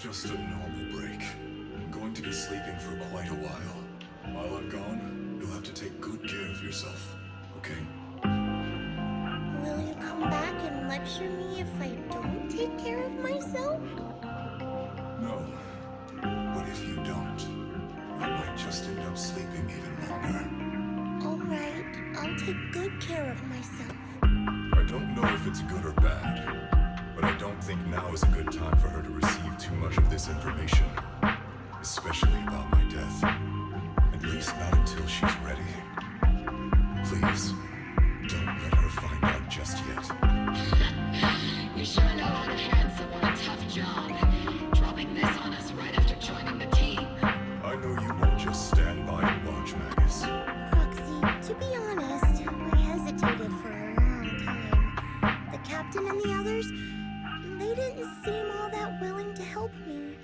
Just a normal break. I'm going to be sleeping for quite a while. While I'm gone, you'll have to take good care of yourself, okay? Will you come back and lecture me if I don't take care of myself? No. But if you don't, I might just end up sleeping even longer. Alright, I'll take good care of myself. I don't know if it's good or bad, but I don't think now is a good time for her to receive too much of this information. Especially about my death. At least not until she's ready. Please, don't let her find out just yet. You sure know how to handle what a tough job. Dropping this on us right after joining the team. I know you won't just stand by and watch, Magus. Proxy, to be honest, I hesitated for a long time. The captain and the others, they didn't seem all that willing to help me.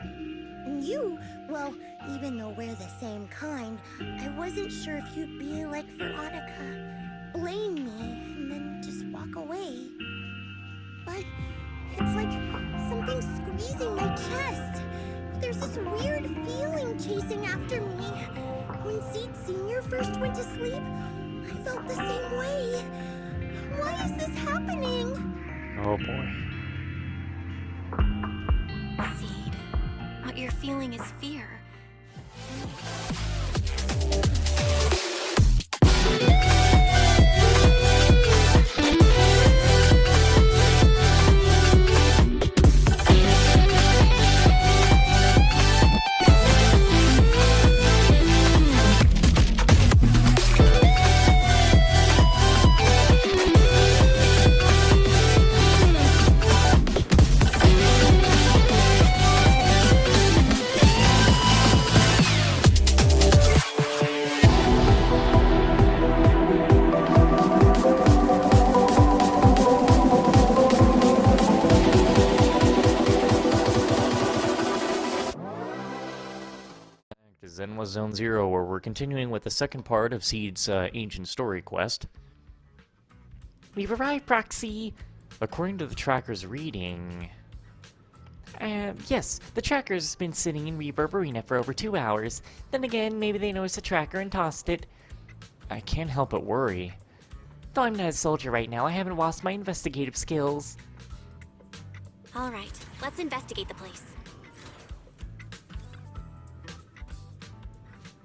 And you, well, even though we're the same kind, I wasn't sure if you'd be like Veronica, blame me, and then just walk away. But it's like something squeezing my chest. There's this weird feeling chasing after me. When Seed Sr. first went to sleep, I felt the same way. Why is this happening? Oh boy. Seed, what you're feeling is fear. ZENLESS Zone Zero, where we're continuing with the second part of Seed's ancient story quest. We've arrived, Proxy! According to the tracker's reading... yes, the tracker's been sitting in Reverb Arena for over 2 hours. Then again, maybe they noticed the tracker and tossed it. I can't help but worry. Though I'm not a soldier right now, I haven't lost my investigative skills. Alright, let's investigate the place.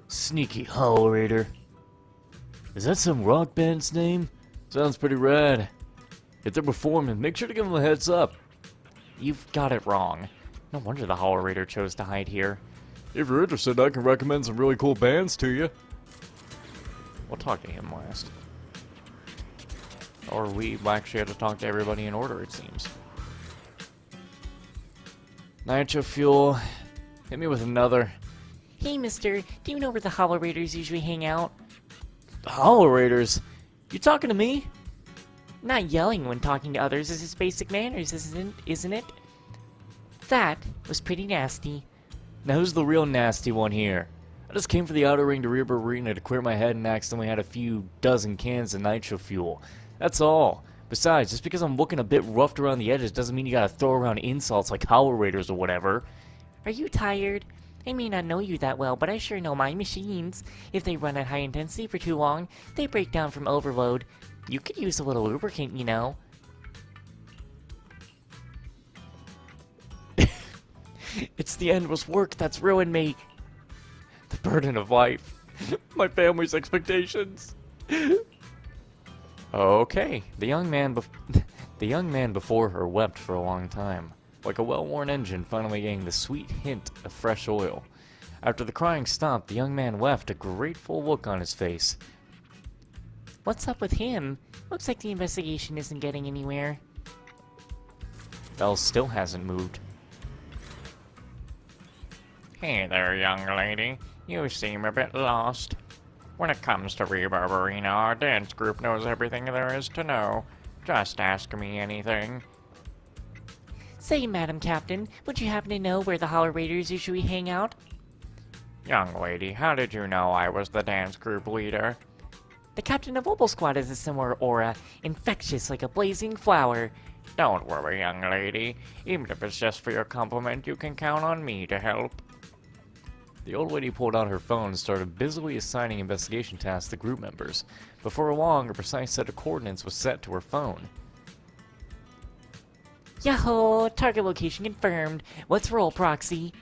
Sneaky Hollow Raider. Is that some rock band's name? Sounds pretty rad. If they're performing, make sure to give them a heads up. You've got it wrong. No wonder the Hollow Raider chose to hide here. If you're interested, I can recommend some really cool bands to you. We'll talk to him last. Or we actually have to talk to everybody in order, it seems. Nitro Fuel. Hit me with another. Hey, mister, do you know where the Hollow Raiders usually hang out? The Hollow Raiders? You talking to me? Not yelling when talking to others is his basic manners, isn't it? That was pretty nasty. Now who's the real nasty one here? I just came for the outer ring to Reaper Arena to clear my head and accidentally had a few dozen cans of nitro fuel. That's all. Besides, just because I'm looking a bit roughed around the edges doesn't mean you gotta throw around insults like Hollow Raiders or whatever. Are you tired? I may not know you that well, but I sure know my machines. If they run at high intensity for too long, they break down from overload. You could use a little lubricant, you know. It's the endless work that's ruined me. The burden of life. My family's expectations. Okay, the young man before her wept for a long time, like a well-worn engine finally getting the sweet hint of fresh oil. After the crying stopped, the young man left a grateful look on his face. What's up with him? Looks like the investigation isn't getting anywhere. Belle still hasn't moved. Hey there, young lady. You seem a bit lost. When it comes to Reverb Arena, our dance group knows everything there is to know. Just ask me anything. Say, Madam Captain, would you happen to know where the Hollow Raiders usually hang out? Young lady, how did you know I was the dance group leader? The captain of Opal Squad has a similar aura, infectious like a blazing flower. Don't worry, young lady. Even if it's just for your compliment, you can count on me to help. The old lady pulled out her phone and started busily assigning investigation tasks to group members. Before long, a precise set of coordinates was set to her phone. Yahoo! Target location confirmed. Let's roll, Proxy.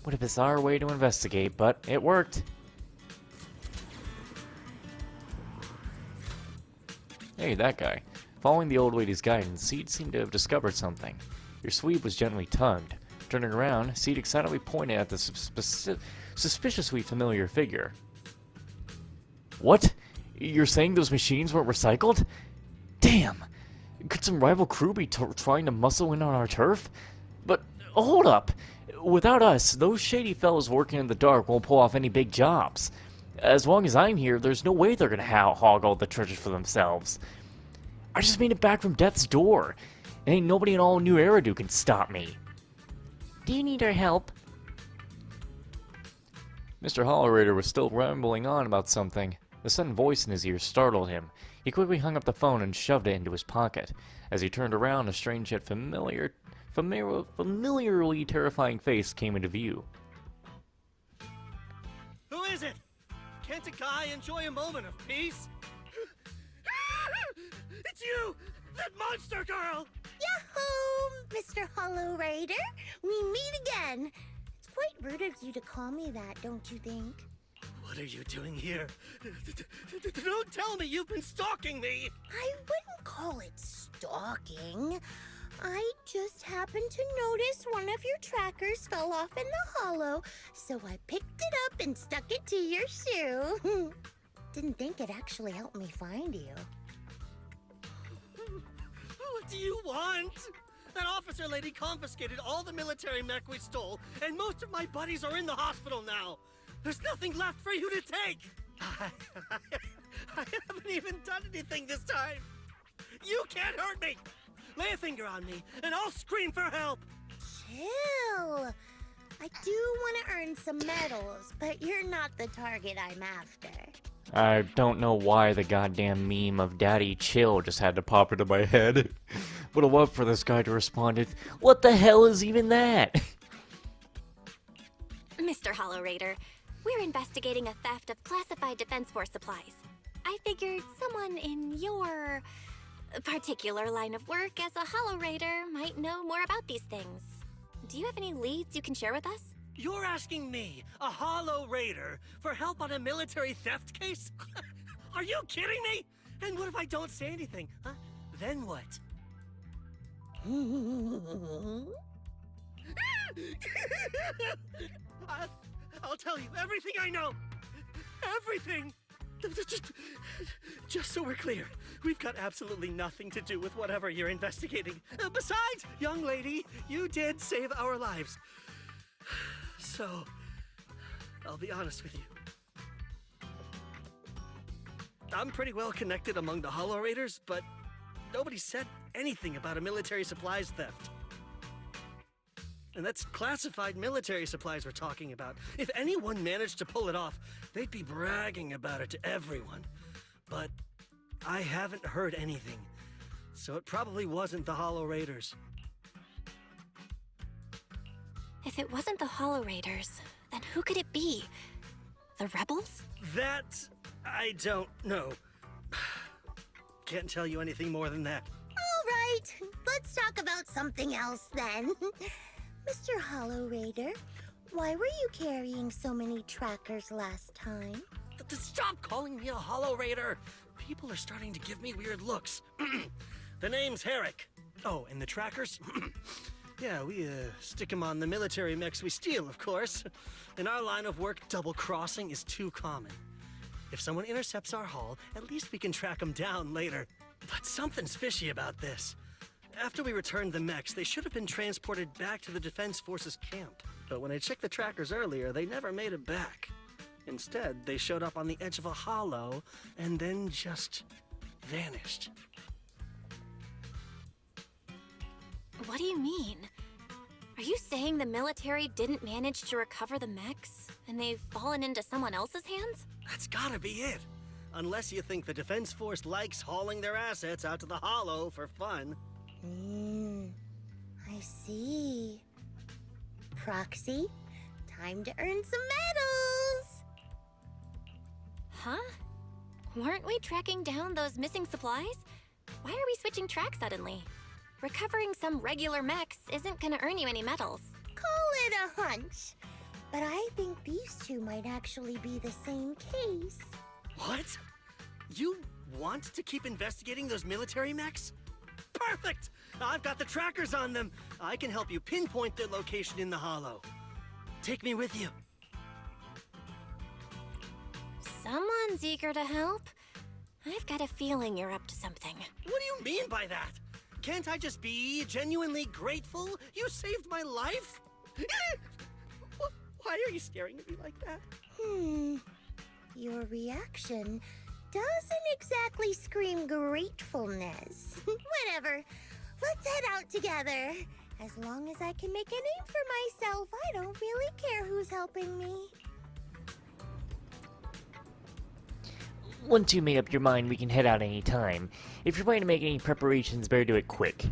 What a bizarre way to investigate, but it worked. Hey, that guy. Following the old lady's guidance, Seed seemed to have discovered something. Your sweep was gently tugged. Turning around, Seed excitedly pointed at the suspiciously familiar figure. What? You're saying those machines weren't recycled? Damn! Could some rival crew be trying to muscle in on our turf? But, hold up! Without us, those shady fellows working in the dark won't pull off any big jobs. As long as I'm here, there's no way they're gonna hog all the treasures for themselves. I just made it back from death's door. And ain't nobody in all New Eridu can stop me. Do you need our help? Mr. Hollowrader was still rambling on about something. The sudden voice in his ear startled him. He quickly hung up the phone and shoved it into his pocket. As he turned around, a strange yet familiarly terrifying face came into view. Who is it? Can't a guy enjoy a moment of peace? It's you! That monster girl! Yahoo, Mr. Hollow Raider. We meet again. It's quite rude of you to call me that, don't you think? What are you doing here? Don't tell me you've been stalking me! I wouldn't call it stalking. I just happened to notice one of your trackers fell off in the hollow, so I picked it up and stuck it to your shoe. Didn't think it actually helped me find you. What do you want? That officer lady confiscated all the military mech we stole, and most of my buddies are in the hospital now. There's nothing left for you to take. I haven't even done anything this time. You can't hurt me. Lay a finger on me, and I'll scream for help. Chill. I do want to earn some medals, but you're not the target I'm after. I don't know why the goddamn meme of Daddy Chill just had to pop into my head. Would have loved for this guy to respond with, "What the hell is even that?" Mr. Hollow Raider, we're investigating a theft of classified Defense Force supplies. I figured someone in your particular line of work as a Hollow Raider might know more about these things. Do you have any leads you can share with us? You're asking me, a Hollow Raider, for help on a military theft case? Are you kidding me? And what if I don't say anything? Huh? Then what? I'll tell you everything I know. Everything. Just so we're clear, we've got absolutely nothing to do with whatever you're investigating. Besides, young lady, you did save our lives. So, I'll be honest with you. I'm pretty well connected among the Hollow Raiders, but nobody said anything about a military supplies theft. And that's classified military supplies we're talking about. If anyone managed to pull it off, they'd be bragging about it to everyone. But I haven't heard anything, so it probably wasn't the Hollow Raiders. If it wasn't the Hollow Raiders, then who could it be? The rebels? That, I don't know. Can't tell you anything more than that. All right, let's talk about something else then. Mr. Hollow Raider, why were you carrying so many trackers last time? Stop calling me a Hollow Raider! People are starting to give me weird looks. The name's Herrick. Oh, and the trackers? Yeah, we stick them on the military mechs we steal, of course. In our line of work, double-crossing is too common. If someone intercepts our haul, at least we can track them down later. But something's fishy about this. After we returned the mechs, they should have been transported back to the Defense Forces camp. But when I checked the trackers earlier, they never made it back. Instead, they showed up on the edge of a hollow and then just vanished. What do you mean? Are you saying the military didn't manage to recover the mechs, and they've fallen into someone else's hands? That's gotta be it. Unless you think the Defense Force likes hauling their assets out to the Hollow for fun. I see. Proxy, time to earn some medals! Huh? Weren't we tracking down those missing supplies? Why are we switching tracks suddenly? Recovering some regular mechs isn't gonna earn you any medals. Call it a hunch. But I think these two might actually be the same case. What? You want to keep investigating those military mechs? Perfect! I've got the trackers on them. I can help you pinpoint their location in the Hollow. Take me with you. Someone's eager to help. I've got a feeling you're up to something. What do you mean by that? Can't I just be genuinely grateful? You saved my life? Why are you staring at me like that? Your reaction doesn't exactly scream gratefulness. Whatever. Let's head out together. As long as I can make a name for myself, I don't really care who's helping me. Once you made up your mind, we can head out any time. If you're planning to make any preparations, better do it quick.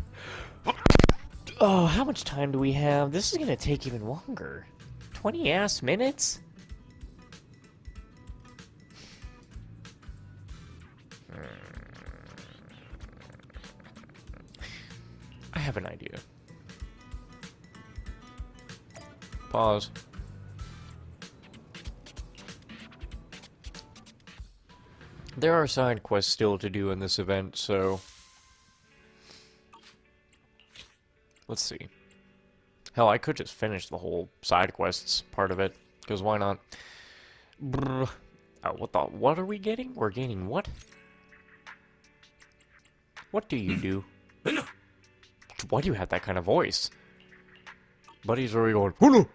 Oh, how much time do we have? This is gonna take even longer. 20 minutes? I have an idea. Pause. There are side quests still to do in this event, so let's see. Hell, I could just finish the whole side quests part of it, because why not? Brr. Oh, what are we getting? We're gaining what? What do you do? Why do you have that kind of voice? Buddy's already going, oh no!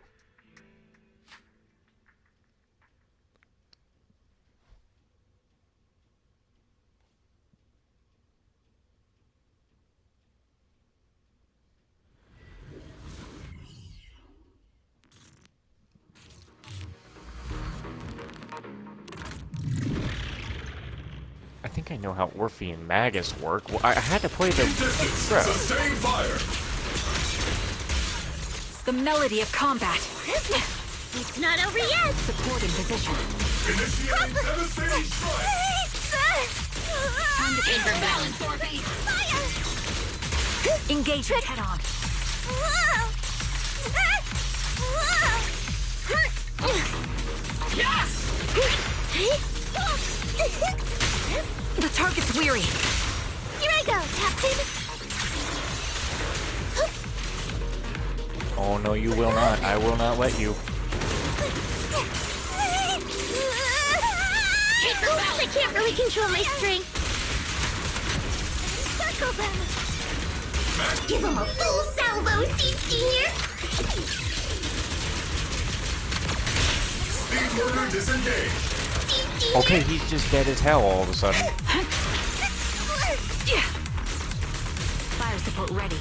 I think I know how Orphe and Magus work. Well, I had to play the intro. Sustain fire! It's the melody of combat. It's not over yet! Support in position. Initiating devastating strike! Time to gain your balance, Orphe. Engagement head on. Yes! The target's weary. Here I go, Captain! Oh no, you will not. I will not let you. I can't really control my strength. Circle them! Give them a full salvo, Senior! Speed worker disengaged! Okay, he's just dead as hell all of a sudden. Fire support ready.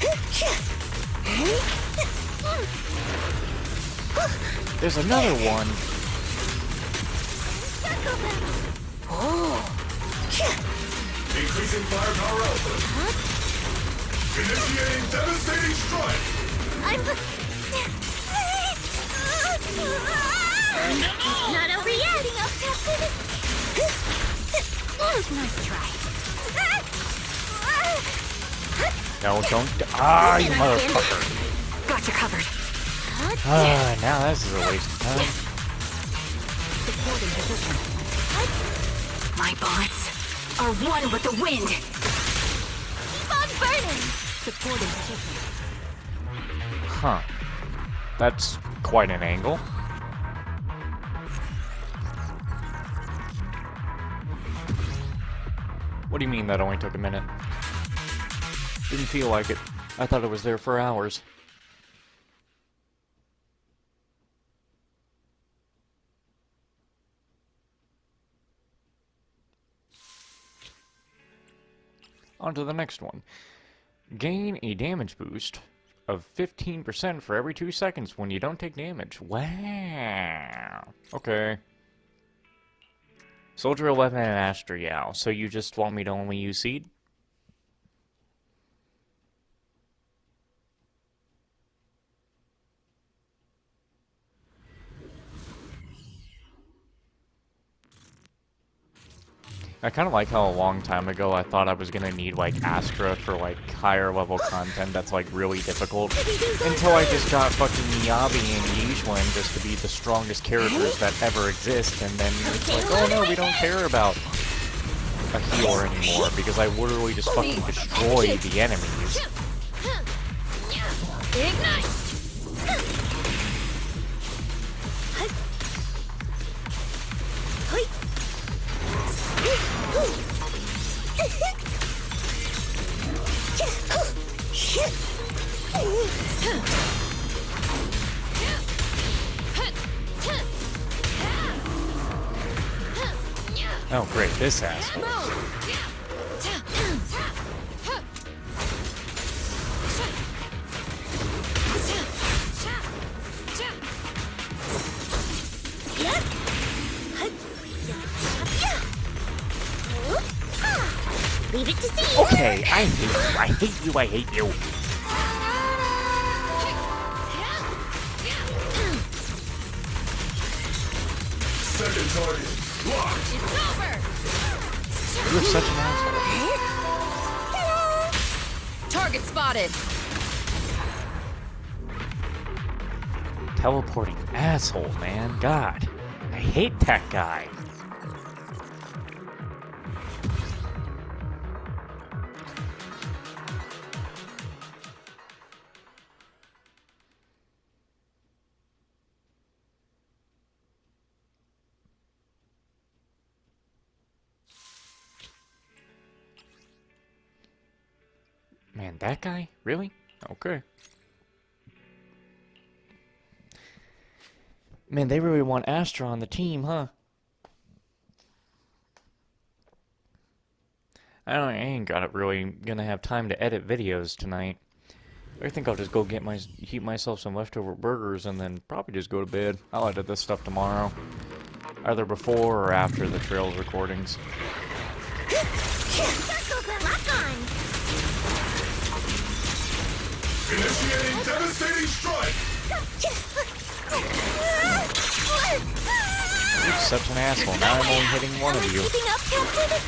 There's another one. Increasing firepower output. Initiating devastating strike! It's not over yet! Nice try. No, don't. You motherfucker. Got you covered. Now this is a waste of time. Support in position. My bullets are one with the wind. Keep on burning! Support in position. Huh. That's quite an angle. What do you mean that only took a minute? Didn't feel like it. I thought it was there for hours. On to the next one. Gain a damage boost of 15% for every 2 seconds when you don't take damage. Wow. Okay. Soldier 11 and Astra Yao. So you just want me to only use Seed? I kind of like how a long time ago I thought I was gonna need like Astra for like higher level content that's like really difficult, until I just got fucking Miyabi and Yixuan just to be the strongest characters that ever exist, and then it's like, oh no, we don't care about a healer anymore because I literally just fucking destroy the enemies. Ignite! Oh great, this asshole. Leave it to see. Okay, I hate you, I hate you, I hate you. Second target, locked! It's over! You're such an asshole. Target spotted! Teleporting asshole, man. God, I hate that guy. Man, that guy? Really? Okay. Man, they really want Astra on the team, huh? I ain't really gonna have time to edit videos tonight. I think I'll just go heat myself some leftover burgers and then probably just go to bed. I'll edit this stuff tomorrow. Either before or after the Trails recordings. Initiating devastating strike! You're such an asshole. Now I'm only hitting one of you. Keeping up, Captain?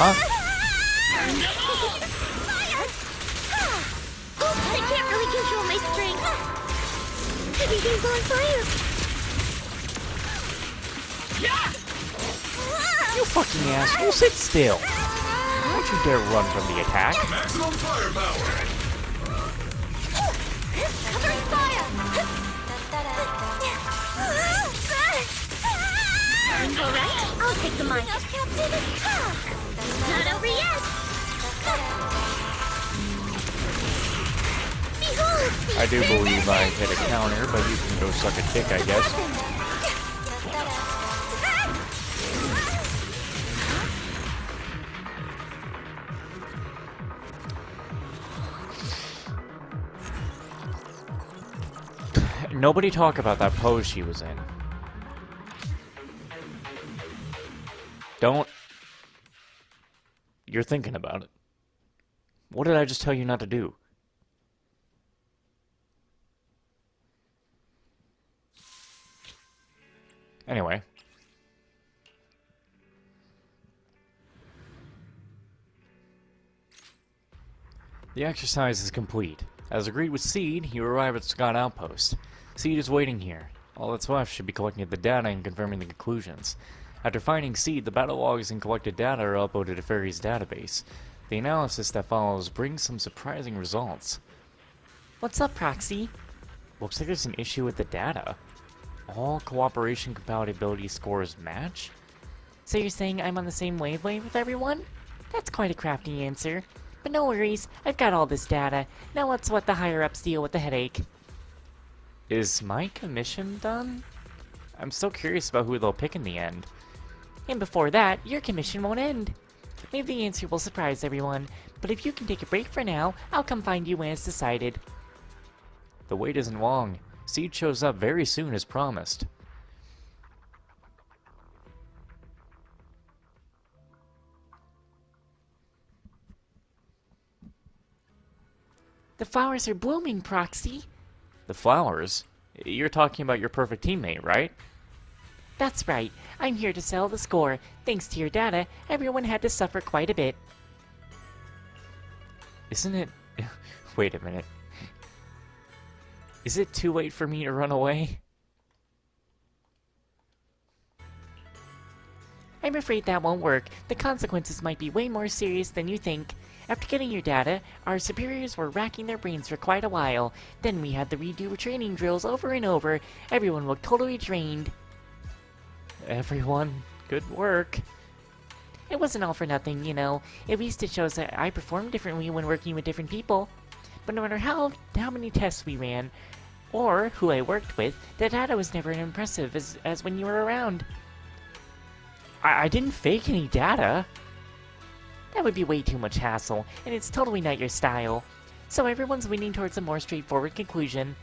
Huh? I can't really control my strength. Everything's on fire. You fucking asshole, sit still. Don't you dare run from the attack. Maximum firepower! Covering fire. All right, I'll take the mic. Not over yet. Behold, I do believe I hit a counter, but you can go suck a dick, I guess. Nobody talk about that pose she was in. Don't. You're thinking about it. What did I just tell you not to do? Anyway. The exercise is complete. As agreed with Seed, you arrive at Scott Outpost. Seed is waiting here. All that's left should be collecting the data and confirming the conclusions. After finding Seed, the battle logs and collected data are uploaded to Fairy's database. The analysis that follows brings some surprising results. What's up, Proxy? Looks like there's an issue with the data. All cooperation compatibility scores match? So you're saying I'm on the same wavelength with everyone? That's quite a crafty answer. But no worries, I've got all this data. Now let's let the higher-ups deal with the headache. Is my commission done? I'm so curious about who they'll pick in the end. And before that, your commission won't end. Maybe the answer will surprise everyone, but if you can take a break for now, I'll come find you when it's decided. The wait isn't long. Seed shows up very soon as promised. The flowers are blooming, Proxy. The flowers? You're talking about your perfect teammate, right? That's right. I'm here to settle the score. Thanks to your data, everyone had to suffer quite a bit. Isn't it... Wait a minute. Is it too late for me to run away? I'm afraid that won't work. The consequences might be way more serious than you think. After getting your data, our superiors were racking their brains for quite a while. Then we had to redo training drills over and over. Everyone looked totally drained. Everyone, good work. It wasn't all for nothing, you know. At least it shows that I perform differently when working with different people. But no matter how many tests we ran, or who I worked with, the data was never as impressive as when you were around. I didn't fake any data. That would be way too much hassle, and it's totally not your style. So everyone's leaning towards a more straightforward conclusion.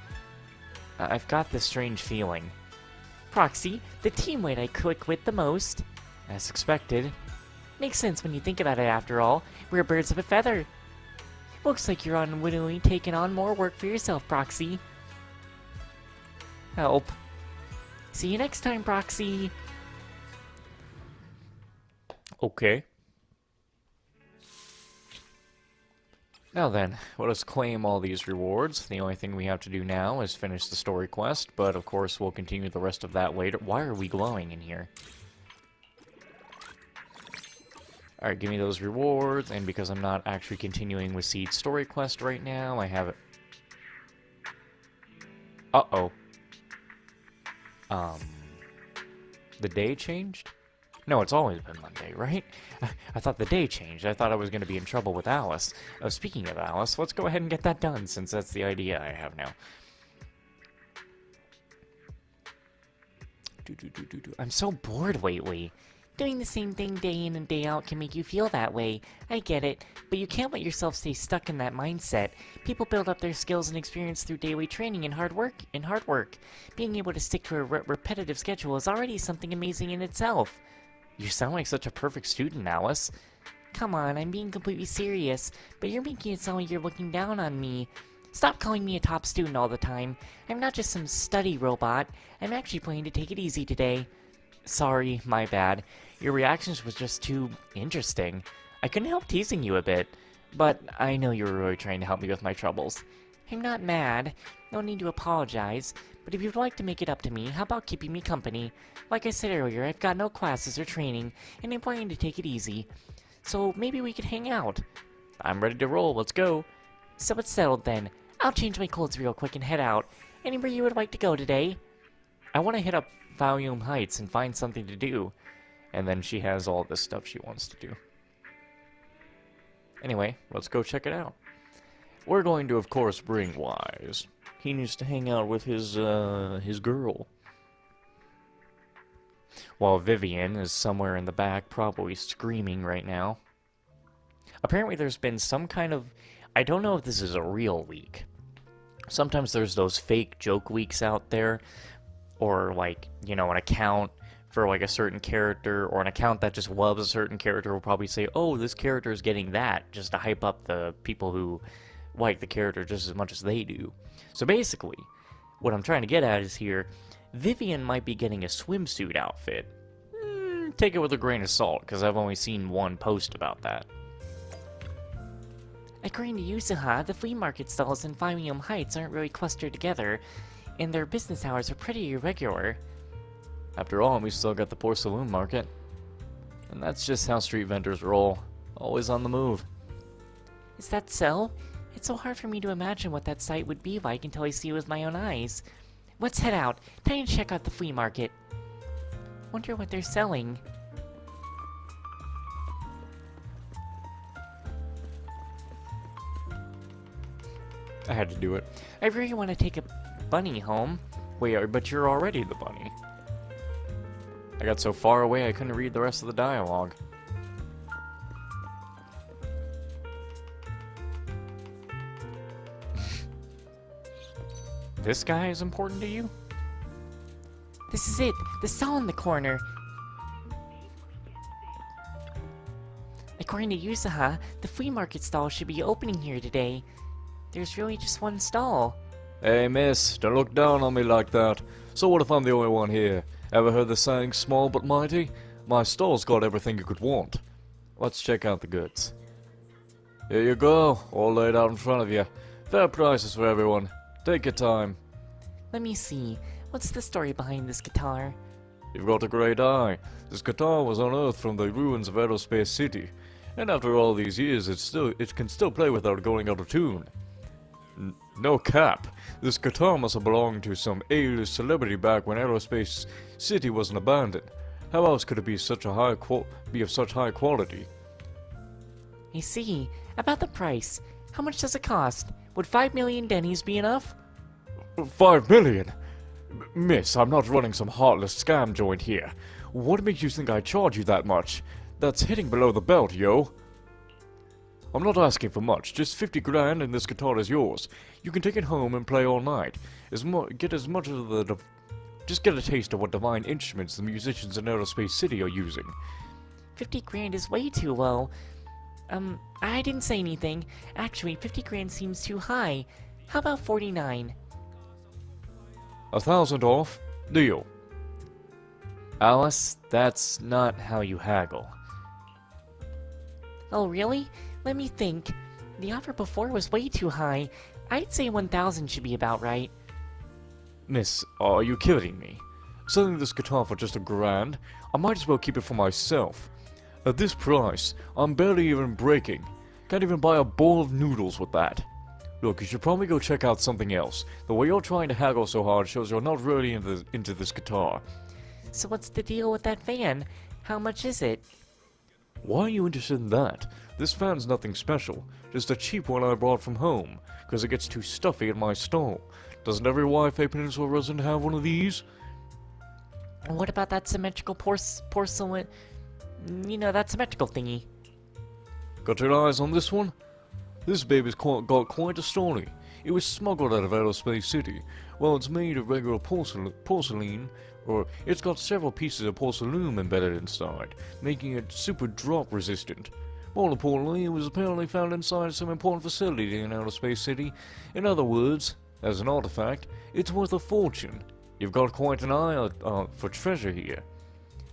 I've got this strange feeling. Proxy, the teammate I click with the most. As expected. Makes sense when you think about it after all. We're birds of a feather. Looks like you're unwittingly taking on more work for yourself, Proxy. Help. See you next time, Proxy. Okay. Now then, let us claim all these rewards. The only thing we have to do now is finish the story quest, but of course we'll continue the rest of that later. Why are we glowing in here? Alright, give me those rewards, and because I'm not actually continuing with Seed's story quest right now, I have it... Uh-oh. The day changed? No, it's always been Monday, right? I thought the day changed. I thought I was going to be in trouble with Alice. Speaking of Alice, let's go ahead and get that done, since that's the idea I have now. I'm so bored lately. Doing the same thing day in and day out can make you feel that way. I get it, but you can't let yourself stay stuck in that mindset. People build up their skills and experience through daily training and hard work. Being able to stick to a repetitive schedule is already something amazing in itself. You sound like such a perfect student, Alice. Come on, I'm being completely serious, but you're making it sound like you're looking down on me. Stop calling me a top student all the time. I'm not just some study robot. I'm actually planning to take it easy today. Sorry, my bad. Your reactions was just too interesting. I couldn't help teasing you a bit, but I know you were really trying to help me with my troubles. I'm not mad. No need to apologize. But if you'd like to make it up to me, how about keeping me company? Like I said earlier, I've got no classes or training, and I'm planning to take it easy. So maybe we could hang out. I'm ready to roll, let's go. So it's settled then. I'll change my clothes real quick and head out. Anywhere you would like to go today? I want to hit up Volume Heights and find something to do. And then she has all this stuff she wants to do. Anyway, let's go check it out. We're going to, of course, bring Wise. He needs to hang out with his girl. While Vivian is somewhere in the back, probably screaming right now. Apparently there's been some kind of... I don't know if this is a real leak. Sometimes there's those fake joke leaks out there. Or, like, you know, an account for, like, a certain character. Or an account that just loves a certain character will probably say, oh, this character is getting that. Just to hype up the people who like the character just as much as they do. So basically, what I'm trying to get at is here, Vivian might be getting a swimsuit outfit. Take it with a grain of salt, because I've only seen one post about that. According to Yusuha, the flea market stalls in Fimium Heights aren't really clustered together, and their business hours are pretty irregular. After all, we still got the porcelain market. And that's just how street vendors roll. Always on the move. Is that so? It's so hard for me to imagine what that site would be like until I see it with my own eyes. Let's head out. Time to check out the flea market. Wonder what they're selling. I had to do it. I really want to take a bunny home. Wait, but you're already the bunny. I got so far away I couldn't read the rest of the dialogue. This guy is important to you? This is it, the stall in the corner. According to Yusaha, the flea market stall should be opening here today. There's really just one stall. Hey, miss, don't look down on me like that. So what if I'm the only one here? Ever heard the saying, small but mighty? My stall's got everything you could want. Let's check out the goods. Here you go, all laid out in front of you. Fair prices for everyone. Take your time. Let me see. What's the story behind this guitar? You've got a great eye. This guitar was unearthed from the ruins of Aerospace City. And after all these years, it can still play without going out of tune. No cap. This guitar must have belonged to some A-list celebrity back when Aerospace City wasn't abandoned. How else could it be of such high quality? I see. About the price. How much does it cost? Would 5 million dennies be enough? 5 million? Miss, I'm not running some heartless scam joint here. What makes you think I charge you that much? That's hitting below the belt, yo. I'm not asking for much, just 50 grand and this guitar is yours. You can take it home and play all night. Get as much of the... Just get a taste of what divine instruments the musicians in Aerospace City are using. 50 grand is way too low. I didn't say anything. Actually, 50 grand seems too high. How about 49? 1,000 off? Deal. Alice, that's not how you haggle. Oh, really? Let me think. The offer before was way too high. I'd say 1,000 should be about right. Miss, are you kidding me? Selling this guitar for just $1,000? I might as well keep it for myself. At this price, I'm barely even breaking. Can't even buy a bowl of noodles with that. Look, you should probably go check out something else. The way you're trying to haggle so hard shows you're not really into this guitar. So what's the deal with that fan? How much is it? Why are you interested in that? This fan's nothing special. Just a cheap one I brought from home, because it gets too stuffy in my stall. Doesn't every Wi-Fi Peninsula resident have one of these? And what about that symmetrical porcelain... You know, that symmetrical thingy. Got your eyes on this one? This baby's got quite a story. It was smuggled out of Aerospace City. Well, it's made of regular porcelain, or it's got several pieces of porcelain embedded inside, making it super drop resistant. More importantly, it was apparently found inside some important facility in Aerospace City. In other words, as an artifact, it's worth a fortune. You've got quite an eye out for treasure here.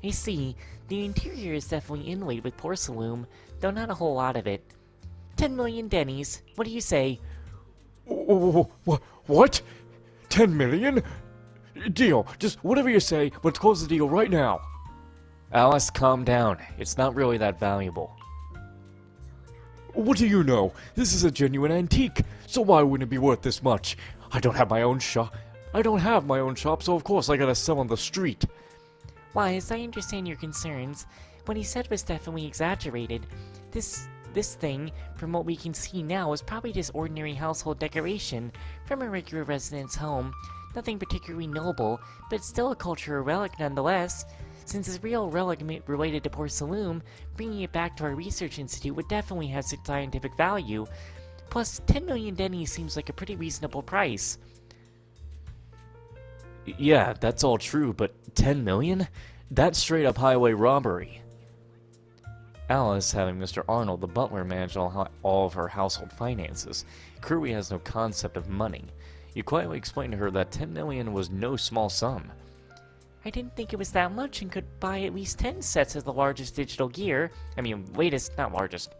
I see. The interior is definitely inlaid with porcelain, though not a whole lot of it. 10 million dennies. What do you say? What? 10 million? Deal. Just whatever you say, let's close the deal right now. Alice, calm down. It's not really that valuable. What do you know? This is a genuine antique, so why wouldn't it be worth this much? I don't have my own shop, so of course I gotta sell on the street. Wise, I understand your concerns. What he said was definitely exaggerated. This thing, from what we can see now, is probably just ordinary household decoration from a regular resident's home. Nothing particularly noble, but still a cultural relic nonetheless. Since it's a real relic related to porcelain, bringing it back to our research institute would definitely have scientific value. Plus, 10 million dennies seems like a pretty reasonable price. Yeah, that's all true, but 10 million? That's straight up highway robbery. Alice, having Mr. Arnold, the butler, manage all of her household finances, clearly has no concept of money. You quietly explained to her that 10 million was no small sum. I didn't think it was that much and could buy at least 10 sets of the largest digital gear. I mean, latest, not largest.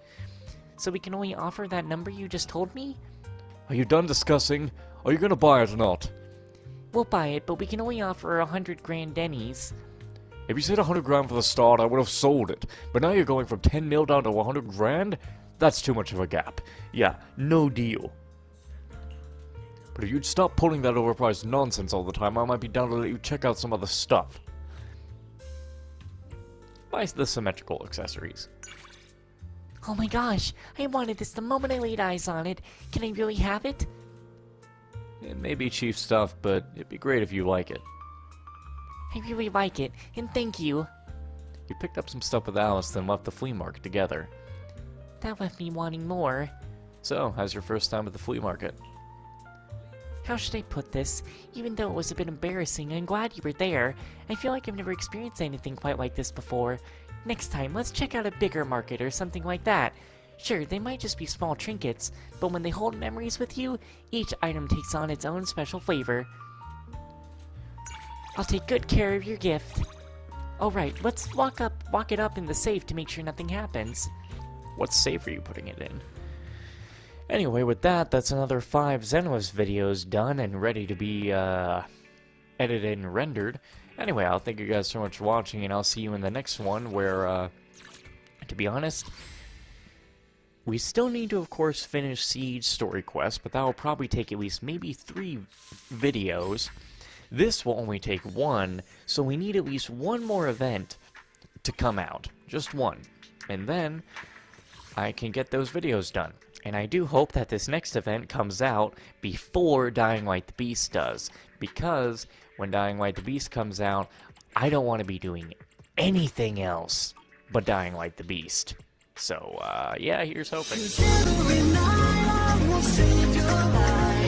So we can only offer that number you just told me? Are you done discussing? Are you gonna buy it or not? We'll buy it, but we can only offer 100 grand dennies. If you said 100 grand for the start, I would have sold it. But now you're going from 10 mil down to 100 grand? That's too much of a gap. Yeah, no deal. But if you'd stop pulling that overpriced nonsense all the time, I might be down to let you check out some other stuff. Buy the symmetrical accessories. Oh my gosh, I wanted this the moment I laid eyes on it. Can I really have it? It may be cheap stuff, but it'd be great if you like it. I really like it, and thank you. You picked up some stuff with Alice, then left the flea market together. That left me wanting more. So, how's your first time at the flea market? How should I put this? Even though it was a bit embarrassing, I'm glad you were there. I feel like I've never experienced anything quite like this before. Next time, let's check out a bigger market or something like that. Sure, they might just be small trinkets, but when they hold memories with you, each item takes on its own special flavor. I'll take good care of your gift. Alright, let's lock it up in the safe to make sure nothing happens. What safe are you putting it in? Anyway, with that, that's another 5 Zenless videos done and ready to be edited and rendered. Anyway, I'll thank you guys so much for watching, and I'll see you in the next one where, to be honest, we still need to, of course, finish Siege Story Quest, but that will probably take at least maybe 3 videos. This will only take 1, so we need at least 1 more event to come out. Just 1. And then I can get those videos done. And I do hope that this next event comes out before Dying Light the Beast does. Because when Dying Light the Beast comes out, I don't want to be doing anything else but Dying Light the Beast. So, yeah, here's hoping. Every night I will save your life.